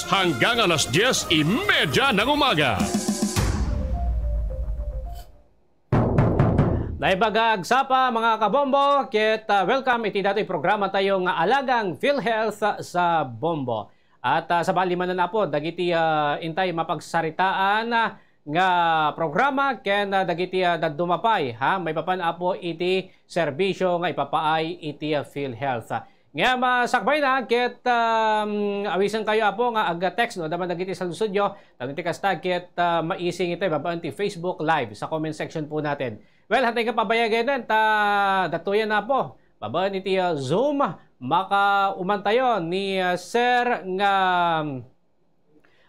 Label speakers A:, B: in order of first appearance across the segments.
A: hanggang alas 10:30 ng umaga.
B: Naibagagsapa mga kabombo, welcome iti dato'y programa tayong alagang PhilHealth sa Bombo. At sa balimanan na po, dagiti intay mapagsaritaan nga programa ken dagiti dumapay may papan apo iti serbisyo nga ipapaay iti PhilHealth. Nga masakbay na ket awisan kayo apo nga aga-text no daman dagiti sa studio dagiti kasta ket maising ito babaan ti Facebook Live sa comment section po natin. Well, hatay ka pabayagayan datuyan na po. Babaan iti Zoom makaumantayon ni Sir nga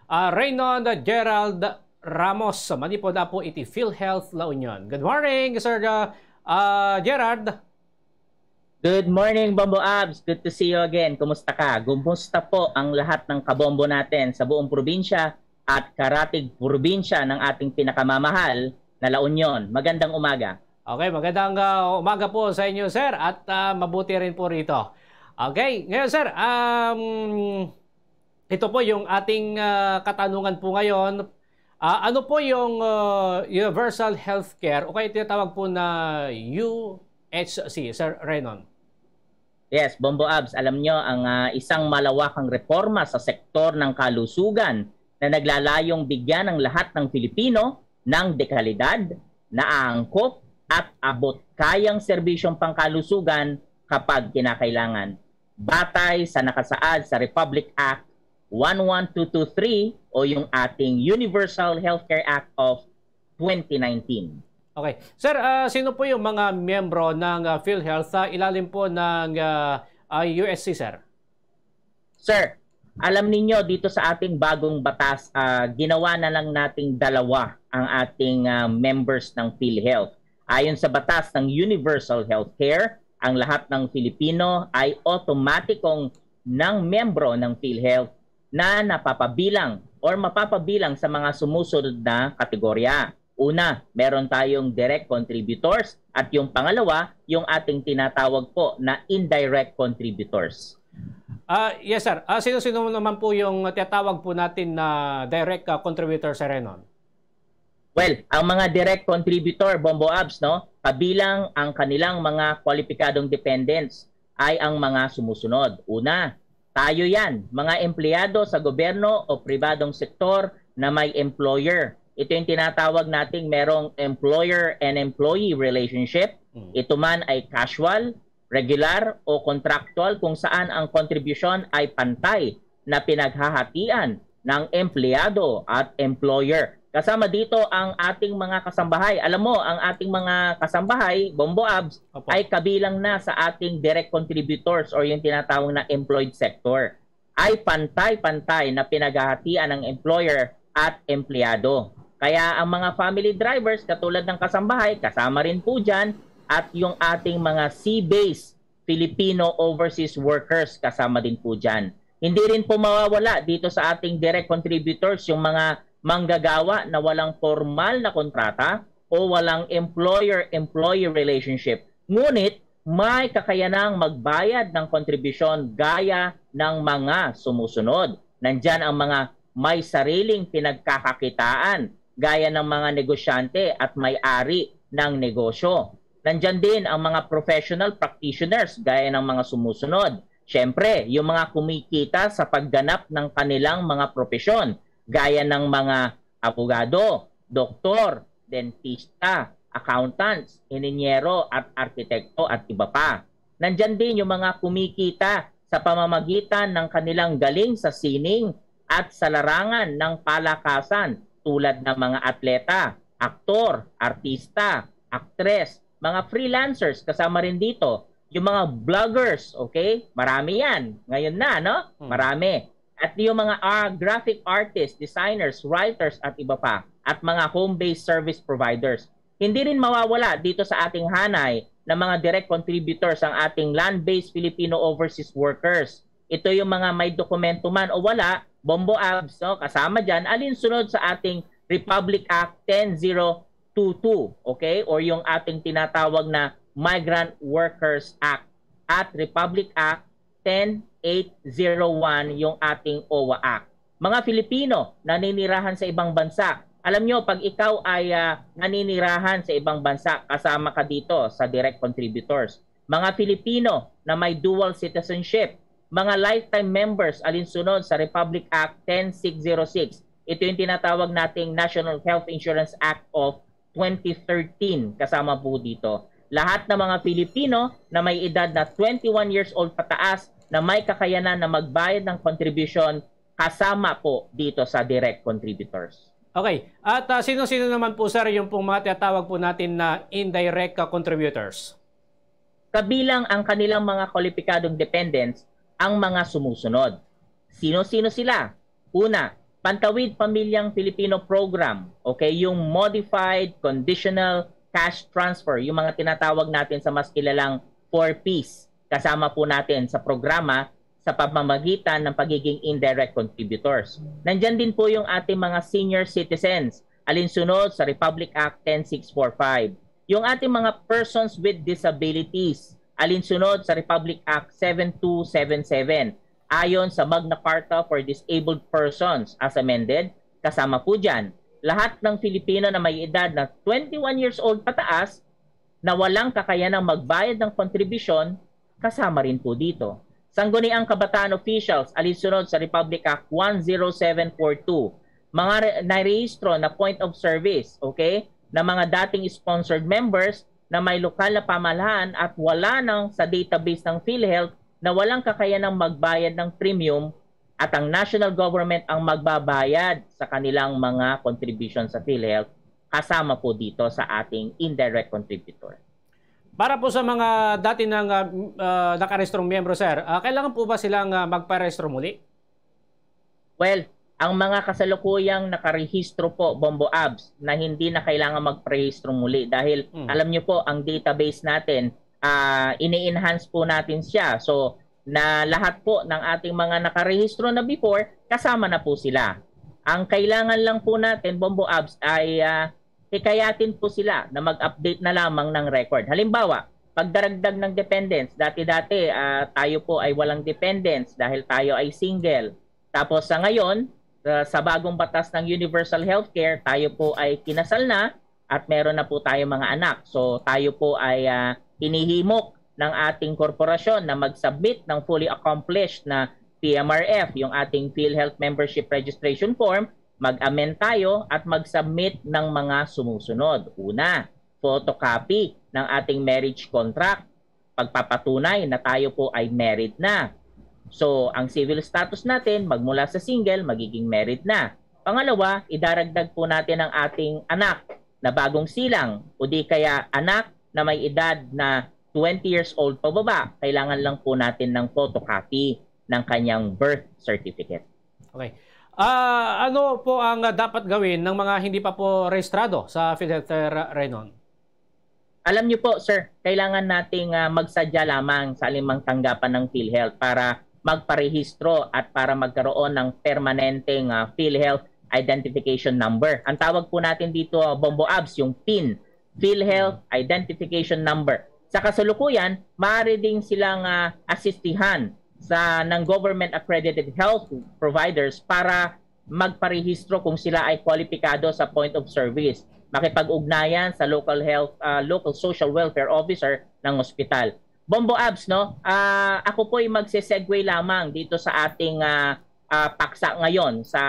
B: Reynon Gerald Ramos. Manipod na po iti PhilHealth La Union. Good morning, Sir Gerard.
C: Good morning, Bombo Abs. Good to see you again. Kumusta ka? Kumusta po ang lahat ng kabombo natin sa buong probinsya at karatig probinsya ng ating pinakamamahal na La Union. Magandang umaga.
B: Okay, magandang umaga po sa inyo, sir, at mabuti rin po rito. Okay, ngayon, sir, ito po yung ating katanungan po ngayon. Ano po yung Universal Healthcare o kaya tinatawag po na UHC, Sir Reynon?
C: Yes, Bombo Abs, alam nyo, ang isang malawakang reforma sa sektor ng kalusugan na naglalayong bigyan ng lahat ng Pilipino ng dekalidad, naangkop at abot kayang serbisyong pangkalusugan kapag kinakailangan. Batay sa nakasaad sa Republic Act 11223 o yung ating Universal Healthcare Act of 2019.
B: Okay. Sir, sino po yung mga miyembro ng PhilHealth sa ilalim po ng USC, sir? Sir,
C: alam ninyo dito sa ating bagong batas, ginawa na lang nating dalawa ang ating members ng PhilHealth. Ayon sa batas ng Universal Healthcare, ang lahat ng Filipino ay otomatikong ng membro ng PhilHealth na napapabilang or mapapabilang sa mga sumusunod na kategorya. Una, meron tayong direct contributors at yung pangalawa, yung ating tinatawag po na indirect contributors.
B: Yes, sir. Sino-sino naman po yung tinatawag po natin na direct contributor, Sir Reynon?
C: Well, ang mga direct contributor, Bombo Abs, no, kabilang ang kanilang mga kwalipikadong dependents ay ang mga sumusunod. Una, tayo yan, mga empleyado sa gobyerno o pribadong sektor na may employer. Ito yung tinatawag nating merong employer and employee relationship. Ito man ay casual, regular o contractual kung saan ang contribution ay pantay na pinaghahatian ng empleyado at employer. Kasama dito ang ating mga kasambahay. Alam mo, ang ating mga kasambahay, Bombo Abs, ay kabilang na sa ating direct contributors or yung tinatawag na employed sector. Ay pantay-pantay na pinaghahatian ng employer at empleyado. Kaya ang mga family drivers, katulad ng kasambahay, kasama rin po dyan, at yung ating mga sea-based Filipino overseas workers, kasama din po dyan. Hindi rin po mawawala dito sa ating direct contributors yung mga manggagawa na walang formal na kontrata o walang employer-employee relationship. Ngunit may kakayanang magbayad ng kontribusyon gaya ng mga sumusunod. Nandyan ang mga may sariling pinagkakakitaan gaya ng mga negosyante at may-ari ng negosyo. Nandyan din ang mga professional practitioners gaya ng mga sumusunod. Siyempre, yung mga kumikita sa pagganap ng kanilang mga propesyon gaya ng mga abogado, doktor, dentista, accountants, ininyero at arkitekto at iba pa. Nandyan din yung mga kumikita sa pamamagitan ng kanilang galing sa sining at sa larangan ng palakasan tulad ng mga atleta, aktor, artista, aktres, mga freelancers kasama rin dito. Yung mga vloggers, okay? Marami yan. Ngayon na, no? Marami. At yung mga graphic artists, designers, writers at iba pa. At mga home-based service providers. Hindi rin mawawala dito sa ating hanay na mga direct contributors ang ating land-based Filipino overseas workers. Ito yung mga may dokumento man o wala, Bombo Abs, no? Kasama dyan, alinsunod sa ating Republic Act 10022, okay? Or yung ating tinatawag na Migrant Workers Act at Republic Act 10801, yung ating OWA Act. Mga Filipino na naninirahan sa ibang bansa. Alam nyo, pag ikaw ay naninirahan sa ibang bansa, kasama ka dito sa direct contributors. Mga Filipino na may dual citizenship, mga lifetime members alinsunod sa Republic Act 10606. Ito yung tinatawag nating National Health Insurance Act of 2013, kasama po dito. Lahat ng mga Filipino na may edad na 21 years old pataas na may kakayanan na magbayad ng contribution, kasama po dito sa direct contributors.
B: Okay. At sino-sino naman po, sir, yung pong mga tinatawag po natin na indirect contributors?
C: Kabilang ang kanilang mga kwalipikadong dependents ang mga sumusunod. Sino-sino sila? Una, Pantawid Pamilyang Filipino Program. Okay, yung Modified Conditional Cash Transfer, yung mga tinatawag natin sa mas kilalang 4Ps. Kasama po natin sa programa sa pamamagitan ng pagiging indirect contributors. Nandyan din po yung ating mga senior citizens, alinsunod sa Republic Act 10645. Yung ating mga persons with disabilities, alinsunod sa Republic Act 7277. Ayon sa Magna Carta for Disabled Persons as amended, kasama po dyan lahat ng Filipino na may edad na 21 years old pataas na walang kakayanang magbayad ng kontribusyon, kasama rin po dito. Sangguniang kabataan officials, alinsunod sa Republic Act 10742. Mga narehistro na point of service, okay, na mga dating sponsored members na may lokal na pamahalaan at wala nang sa database ng PhilHealth na walang kakayanang magbayad ng premium at ang national government ang magbabayad sa kanilang mga contribution sa PhilHealth, kasama po dito sa ating indirect contributor.
B: Para po sa mga dati nang nakarehistrong miyembro, sir, kailangan po ba silang magparehistro muli?
C: Well, ang mga kasalukuyang nakarehistro po, Bombo Abs, na hindi na kailangan magparehistro muli dahil alam nyo po, ang database natin, ini-enhance po natin siya. So, na lahat po ng ating mga nakarehistro na before, kasama na po sila. Ang kailangan lang po natin, Bombo Abs, ay hikayatin po sila na mag-update na lamang ng record. Halimbawa, pagdaragdag ng dependents, dati-dati tayo po ay walang dependents dahil tayo ay single. Tapos sa ngayon, sa bagong batas ng Universal Healthcare, tayo po ay kinasal na at meron na po tayo mga anak. So tayo po ay hinihimok ng ating korporasyon na mag-submit ng fully accomplished na PMRF, yung ating PhilHealth Membership Registration Form, mag-amend tayo at mag-submit ng mga sumusunod. Una, photocopy ng ating marriage contract. Pagpapatunay na tayo po ay married na. So, ang civil status natin, magmula sa single, magiging married na. Pangalawa, idaragdag po natin ang ating anak na bagong silang o di kaya anak na may edad na 20 years old pababa. Kailangan lang po natin ng photocopy ng kanyang birth certificate.
B: Okay. Ano po ang dapat gawin ng mga hindi pa po rehistrado sa PhilHealth, Renon?
C: Alam niyo po, sir, kailangan nating magsadya lamang sa alimang tanggapan ng PhilHealth para magparehistro at para magkaroon ng permanenteng PhilHealth Identification Number. Ang tawag po natin dito, Bombo Abs, yung PIN, PhilHealth Identification Number. Sa kasalukuyan, maaari din silang asistihan ng government accredited health providers para magparehistro kung sila ay kwalipikado sa point of service. Makipag-ugnayan sa local local social welfare officer ng ospital. Bombo Abs, no? Ako po ay magse-segue lamang dito sa ating paksa ngayon sa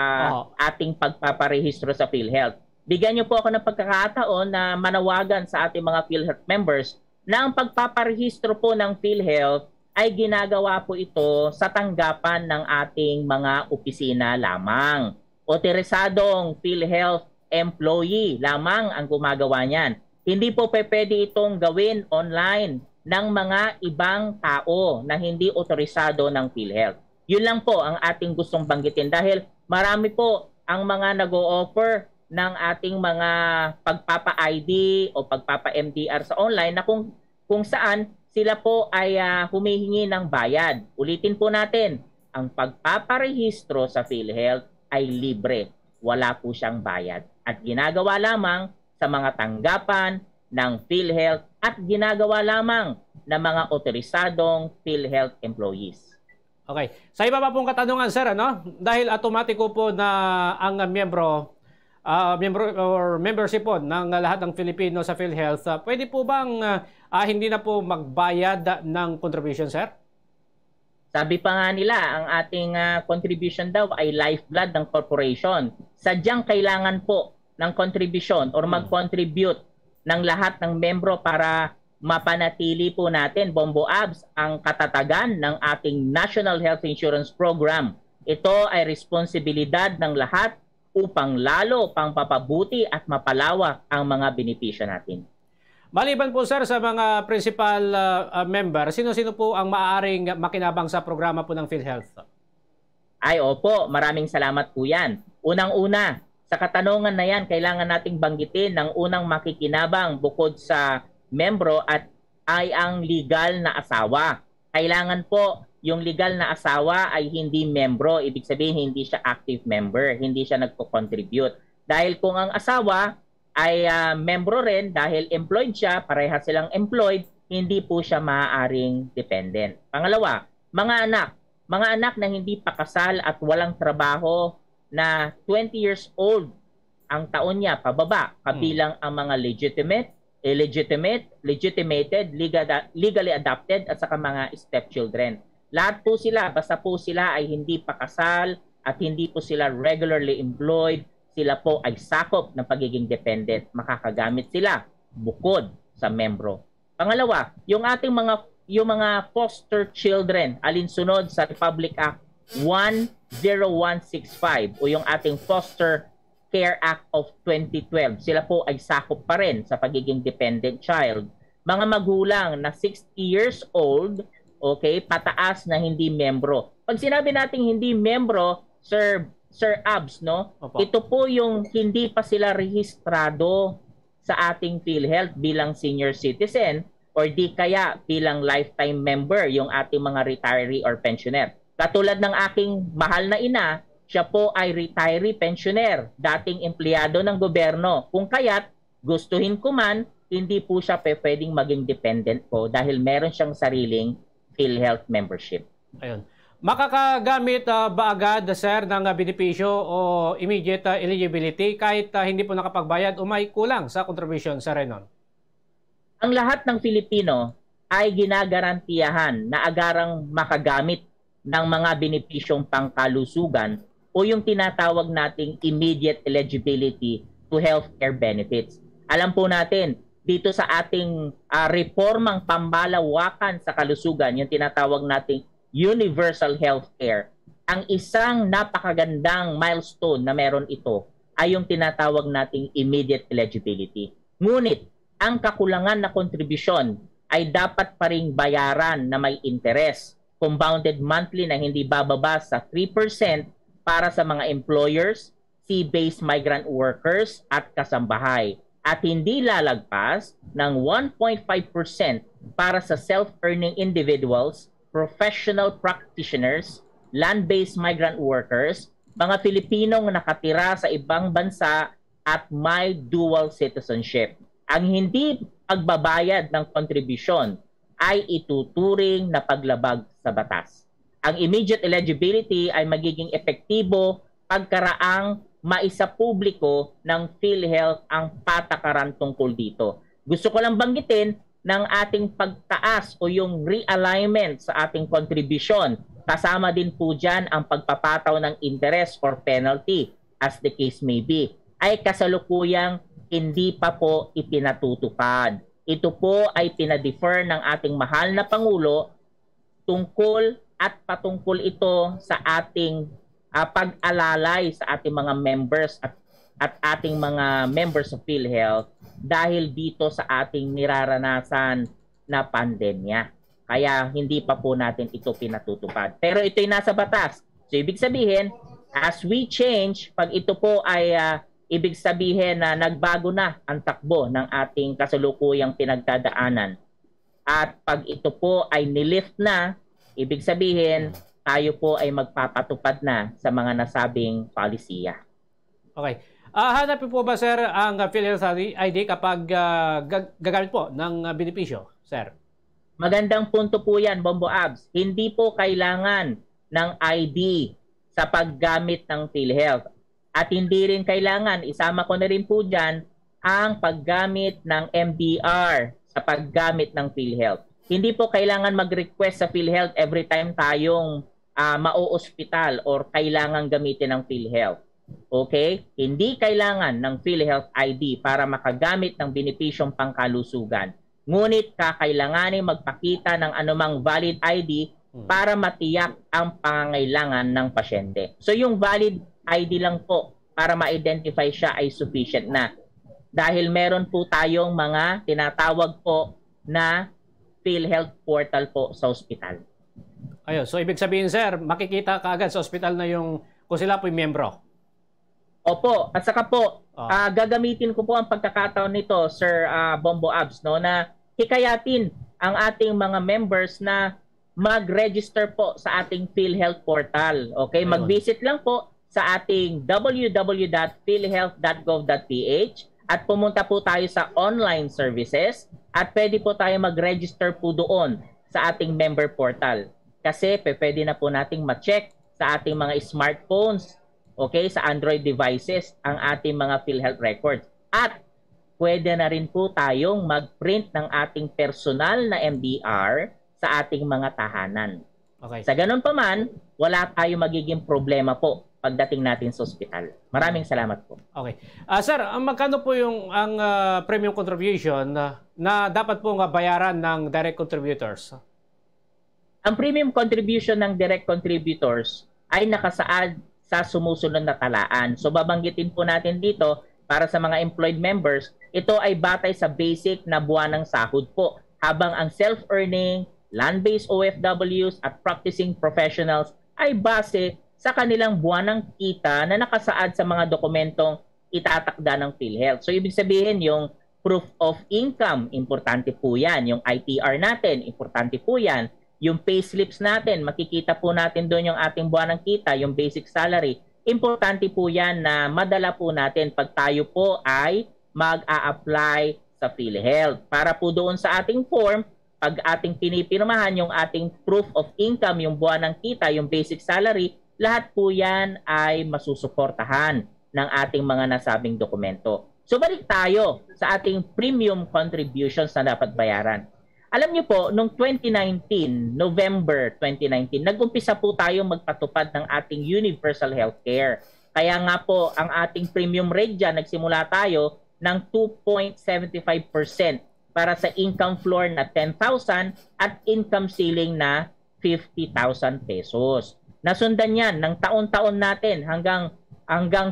C: ating pagpaparehistro sa PhilHealth. Bigyan niyo po ako ng pagkakataon na manawagan sa ating mga PhilHealth members na ang pagpaparehistro po ng PhilHealth ay ginagawa po ito sa tanggapan ng ating mga opisina lamang. Otorisadong PhilHealth employee lamang ang gumagawa niyan. Hindi po pwede itong gawin online ng mga ibang tao na hindi otorisado ng PhilHealth. Yun lang po ang ating gustong banggitin dahil marami po ang mga nag-o-offer ng ating mga pagpapa-ID o pagpapa-MDR sa online na kung saan sila po ay humihingi ng bayad. Ulitin po natin, ang pagpaparehistro sa PhilHealth ay libre. Wala po siyang bayad. At ginagawa lamang sa mga tanggapan ng PhilHealth at ginagawa lamang ng mga otorisadong PhilHealth employees.
B: Okay. Sa iba pa pong katanungan, sir, ano? Dahil automatiko po na ang membership po ng lahat ng Filipino sa PhilHealth, pwede po bang hindi na po magbayad ng contribution, sir?
C: Sabi pa nga nila, ang ating contribution daw ay lifeblood ng corporation. Sadyang kailangan po ng contribution or mag-contribute ng lahat ng membro para mapanatili po natin, Bombo Abs, ang katatagan ng ating National Health Insurance Program. Ito ay responsibilidad ng lahat upang lalo pang papabuti at mapalawak ang mga benepisyo natin.
B: Maliban po, sir, sa mga principal member, sino-sino po ang maaaring makinabang sa programa po ng PhilHealth?
C: Ay, opo, maraming salamat po yan. Unang-una, sa katanungan na yan, kailangan nating banggitin ng unang makikinabang bukod sa membro at ay ang legal na asawa. Kailangan po yung legal na asawa ay hindi membro, ibig sabihin hindi siya active member, hindi siya nagko-contribute. Dahil kung ang asawa ay membro rin dahil employed siya, parehas silang employed, hindi po siya maaaring dependent. Pangalawa, mga anak na hindi pa kasal at walang trabaho na 20 years old ang taon niya pababa, kabilang ang mga legitimated, legally adopted at saka mga stepchildren. Lahat po sila, basta po sila ay hindi pa kasal at hindi po sila regularly employed, sila po ay sakop ng pagiging dependent. Makakagamit sila bukod sa membro. Pangalawa, yung mga foster children alinsunod sa Republic Act 10165 o yung ating Foster Care Act of 2012. Sila po ay sakop pa rin sa pagiging dependent child. Mga magulang na 60 years old, okay, pataas na hindi membro. Pag sinabi nating hindi membro, Sir Abs, no? Opo. Ito po yung hindi pa sila rehistrado sa ating PhilHealth bilang senior citizen or di kaya bilang lifetime member yung ating mga retiree or pensioner. Katulad ng aking mahal na ina, siya po ay retiree pensioner, dating empleyado ng gobyerno. Kung kaya't gustuhin ko man, hindi po siya pwedeng maging dependent po dahil meron siyang sariling PhilHealth membership.
B: Ayun. Makakagamit ba agad, sir, ng benepisyo o immediate eligibility kahit hindi po nakapagbayad o may kulang sa contribution, Sir Renon?
C: Ang lahat ng Filipino ay ginagarantiyahan na agarang makagamit ng mga benepisyong pangkalusugan o yung tinatawag nating immediate eligibility to healthcare benefits. Alam po natin, dito sa ating reformang pambalawakan sa kalusugan, yung tinatawag nating universal healthcare, ang isang napakagandang milestone na meron ito ay yung tinatawag nating immediate eligibility. Ngunit, ang kakulangan na kontribusyon ay dapat pa ring bayaran na may interest, compounded monthly na hindi bababa sa 3% para sa mga employers, sea-based migrant workers at kasambahay, at hindi lalagpas ng 1.5% para sa self-earning individuals, professional practitioners, land-based migrant workers, mga Pilipinong nakatira sa ibang bansa at may dual citizenship. Ang hindi pagbabayad ng kontribusyon ay ituturing na paglabag sa batas. Ang immediate eligibility ay magiging epektibo pagkaraang maisapubliko ng PhilHealth ang patakaran tungkol dito. Gusto ko lang banggitin ng ating pagtaas o yung realignment sa ating contribution. Kasama din po dyan ang pagpapataw ng interest or penalty as the case may be. Ay kasalukuyang hindi pa po ipinatutupad. Ito po ay pinadefer ng ating mahal na Pangulo tungkol at patungkol ito sa ating pag-alalay sa ating mga members at ating mga members of PhilHealth dahil dito sa ating niraranasan na pandemya. Kaya hindi pa po natin ito pinatutupad. Pero ito'y nasa batas. So ibig sabihin, as we change, pag ito po ay ibig sabihin na nagbago na ang takbo ng ating kasalukuyang pinagdadaanan. At pag ito po ay nilift na, ibig sabihin, tayo po ay magpapatupad na sa mga nasabing palisiya.
B: Okay. Hanapin po ba, sir, ang PhilHealth ID kapag gagamit po ng benepisyo, sir?
C: Magandang punto po yan, Bombo Abs. Hindi po kailangan ng ID sa paggamit ng PhilHealth. At hindi rin kailangan, isama ko na rin po dyan, ang paggamit ng MDR sa paggamit ng PhilHealth. Hindi po kailangan mag-request sa PhilHealth every time tayong mau-ospital or kailangan gamitin ng PhilHealth. Okay? Hindi kailangan ng PhilHealth ID para makagamit ng benepisyong pangkalusugan. Ngunit kakailanganin magpakita ng anumang valid ID para matiyak ang pangangailangan ng pasyente. So yung valid ID lang po para ma-identify siya ay sufficient na. Dahil meron po tayong mga tinatawag po na PhilHealth portal po sa ospital.
B: Ayun, so ibig sabihin sir, makikita kaagad sa ospital na yung kung sila po yung miyembro.
C: Opo, at saka po, gagamitin ko po ang pagkakataon nito, Sir Bombo Abs, no, na hikayatin ang ating mga members na mag-register po sa ating PhilHealth portal. Okay, mag-visit lang po sa ating www.philhealth.gov.ph at pumunta po tayo sa online services at pwede po tayo mag-register po doon sa ating member portal. Kasi pwede na po nating ma-check sa ating mga smartphones, okay, sa Android devices ang ating mga PhilHealth records. At pwede na rin po tayong mag-print ng ating personal na MDR sa ating mga tahanan.
B: Okay.
C: Sa ganun pa man, wala tayong magiging problema po pagdating natin sa ospital. Maraming salamat po.
B: Okay. Sir, magkano po yung ang premium contribution na dapat po bayaran ng direct contributors?
C: Ang premium contribution ng direct contributors ay nakasaad sa sumusunod na talaan. So babanggitin po natin dito para sa mga employed members, ito ay batay sa basic na buwanang sahod po. Habang ang self-earning, land-based OFWs at practicing professionals ay base sa kanilang buwanang kita na nakasaad sa mga dokumentong itatakda ng PhilHealth. So ibig sabihin yung proof of income, importante po yan. Yung ITR natin, importante po yan. Yung payslips natin, makikita po natin doon yung ating buwanang kita, yung basic salary. Importante po yan na madala po natin pag tayo po ay mag-a-apply sa PhilHealth. Para po doon sa ating form, pag ating pinipirmahan yung ating proof of income, yung buwanang kita, yung basic salary, lahat po yan ay masusuportahan ng ating mga nasabing dokumento. So balik tayo sa ating premium contributions na dapat bayaran. Alam niyo po, noong 2019, November 2019, nag-umpisa po tayo magpatupad ng ating universal healthcare. Kaya nga po, ang ating premium rate dyan, nagsimula tayo ng 2.75% para sa income floor na 10,000 at income ceiling na 50,000 pesos. Nasundan yan ng taon-taon natin hanggang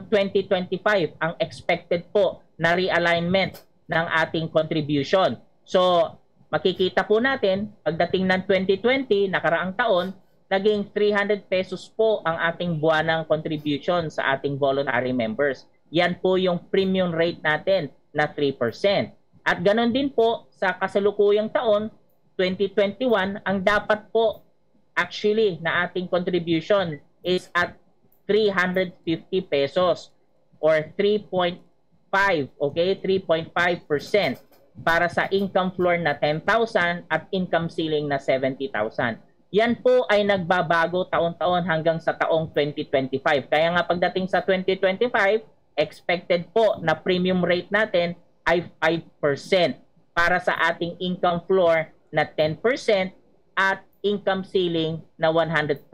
C: 2025 ang expected po na realignment ng ating contribution. So, makikita po natin, pagdating ng 2020, nakaraang taon, naging 300 pesos po ang ating buwanang contribution sa ating voluntary members. Yan po yung premium rate natin na 3%. At ganon din po sa kasalukuyang taon, 2021, ang dapat po actually na ating contribution is at 350 pesos or 3.5, okay? 3.5% para sa income floor na 10,000 at income ceiling na 70,000. Yan po ay nagbabago taon-taon hanggang sa taong 2025. Kaya nga pagdating sa 2025, expected po na premium rate natin ay 5% para sa ating income floor na 10% at income ceiling na 100%.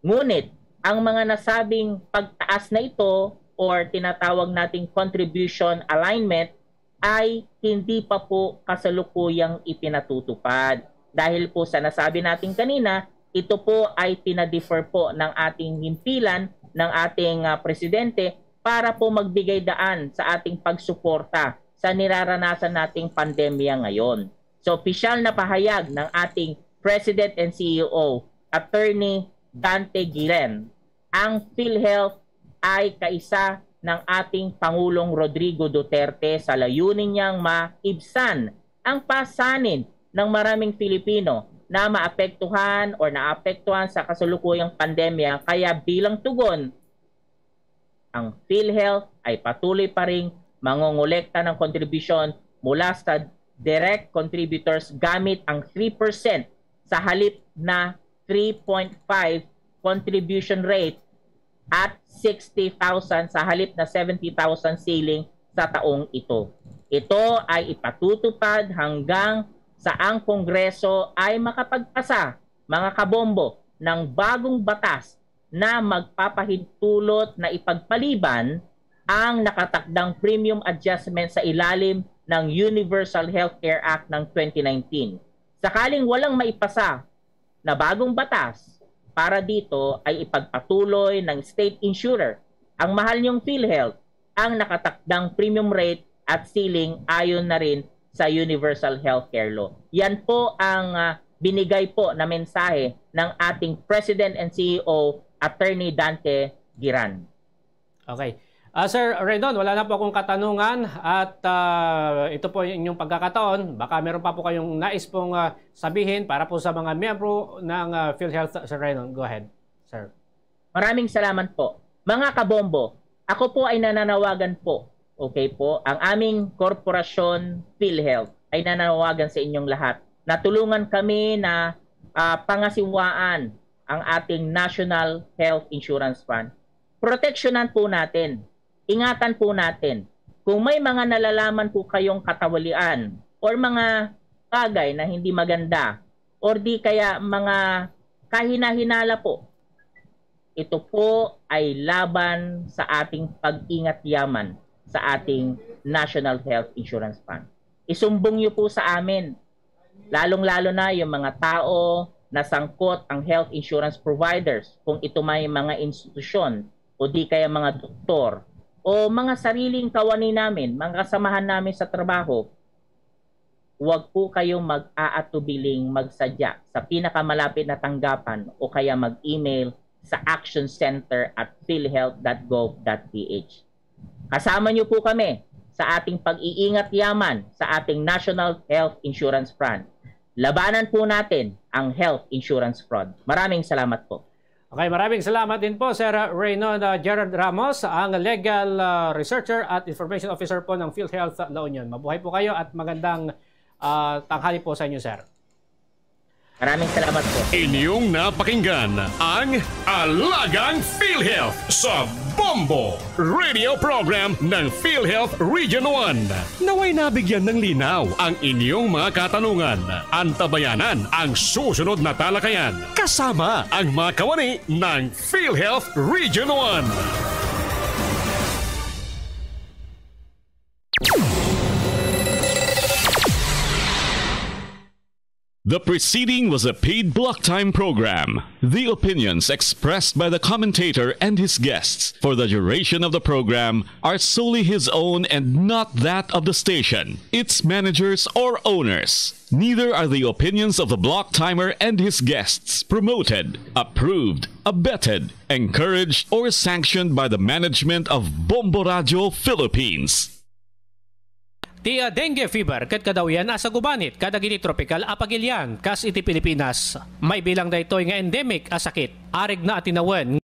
C: Ngunit, ang mga nasabing pagtaas na ito or tinatawag nating contribution alignment ay hindi pa po kasalukuyang ipinatutupad. Dahil po sa nasabi natin kanina, ito po ay pinadefer po ng ating himpilan ng ating presidente para po magbigay daan sa ating pagsuporta sa niraranasan nating pandemya ngayon. So, opisyal na pahayag ng ating President and CEO, Attorney Dante Guillen, ang PhilHealth ay kaisa ng ating Pangulong Rodrigo Duterte sa layunin niyang maibsan ang pasanin ng maraming Pilipino na maapektuhan o naapektuhan sa kasalukuyang pandemya. Kaya bilang tugon, ang PhilHealth ay patuloy pa ring mangongolekta ng kontribusyon mula sa direct contributors gamit ang 3% sa halip na 3.5 contribution rate at 60,000 sa halip na 70,000 ceiling sa taong ito. Ito ay ipatutupad hanggang sa ang Kongreso ay makapagpasa, mga kabombo, ng bagong batas na magpapahintulot na ipagpaliban ang nakatakdang premium adjustment sa ilalim ng Universal Healthcare Act ng 2019. Sakaling walang maipasa na bagong batas para dito ay ipagpatuloy ng state insurer ang mahal niyong PhilHealth ang nakatakdang premium rate at ceiling ayon na rin sa Universal Healthcare Law. Yan po ang binigay po na mensahe ng ating President and CEO, Attorney Dante Giran.
B: Okay. Sir Rendon, wala na po akong katanungan at ito po yung inyong pagkakataon. Baka meron pa po kayong nais pong sabihin para po sa mga miyembro ng PhilHealth. Sir Rendon, go ahead, sir.
C: Maraming salamat po. Mga kabombo, ako po ay nananawagan po, okay po, ang aming korporasyon PhilHealth ay nananawagan sa inyong lahat na tulungan kami na pangasiwaan ang ating National Health Insurance Fund. Proteksyonan po natin. Ingatan po natin. Kung may mga nalalaman po kayong katawalian or mga bagay na hindi maganda or di kaya mga kahina-hinala po, ito po ay laban sa ating pag-ingat yaman sa ating National Health Insurance Fund. Isumbong niyo po sa amin, lalong-lalo na yung mga tao na sangkot ang health insurance providers, kung ito may mga institusyon o di kaya mga doktor o mga sariling kawani namin, mga kasamahan namin sa trabaho, huwag po kayong mag-aatubiling magsadya sa pinakamalapit na tanggapan o kaya mag-email sa actioncenter@philhealth.gov.ph. Kasama niyo po kami sa ating pag-iingat yaman sa ating National Health Insurance Fund. Labanan po natin ang health insurance fraud. Maraming salamat po.
B: Okay, maraming salamat din po, Sir Reynon Gerard Ramos, ang Legal Researcher at Information Officer po ng PhilHealth La Union. Mabuhay po kayo at magandang tanghali po sa inyo, sir.
C: Maraming salamat po.
A: Inyong napakinggan ang Alagang PhilHealth sa Bombo Radio Program ng PhilHealth Region 1. Naway nabigyan ng linaw ang inyong mga katanungan. Antabayanan ang susunod na talakayan kasama ang mga kawani ng PhilHealth Region 1.
D: The preceding was a paid block time program. The opinions expressed by the commentator and his guests for the duration of the program are solely his own and not that of the station, its managers, or owners. Neither are the opinions of the block timer and his guests promoted, approved, abetted, encouraged, or sanctioned by the management of Bombo Radio Philippines.
B: Ti dengue fever ket kadawian asa gubanit kada giti tropical apagilyan kas iti Pilipinas may bilang daytoy nga endemic a sakit arig na atinawen